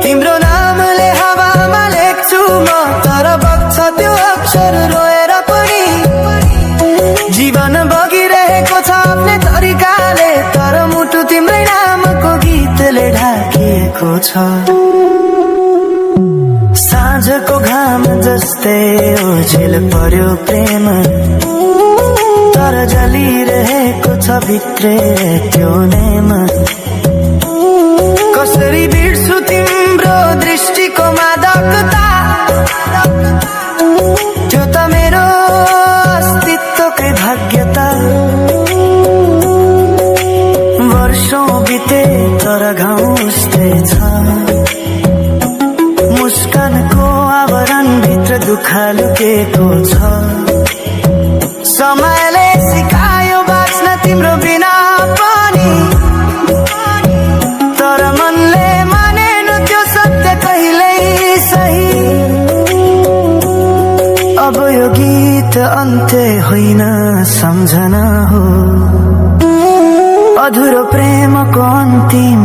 तिम्रो नामले हावामा लेख्छु म, तर बग्छ त्यो अक्षर रोएर पनि। जीवन बगिरहेको छ आफ्नै तरिकाले, तर मुटु तिम्रै नामको गीतले ढाकिएको छ। साँझको घाम जस्तै ओझेल पर्यो प्रेम, तर जलिरहेको छ भित्रै त्यो नेम। कसरी बिर्सु तिम्रो दृष्टिको मादकता, त्यो त मेरो अस्तित्वकै भाग्यता। वर्षौं बिते तर घाउ उस्तै छ, मुस्कानको आवरण भित्र दुःख लुकेको छ। समयले सिकायो बाँच्न तिम्रो बिना पनि, तर मनले मानेन त्यो सत्य कहिल्यै सही। अब यो गीत अन्त्य होइन सम्झना हो, अधुरो प्रेमको अन्तिम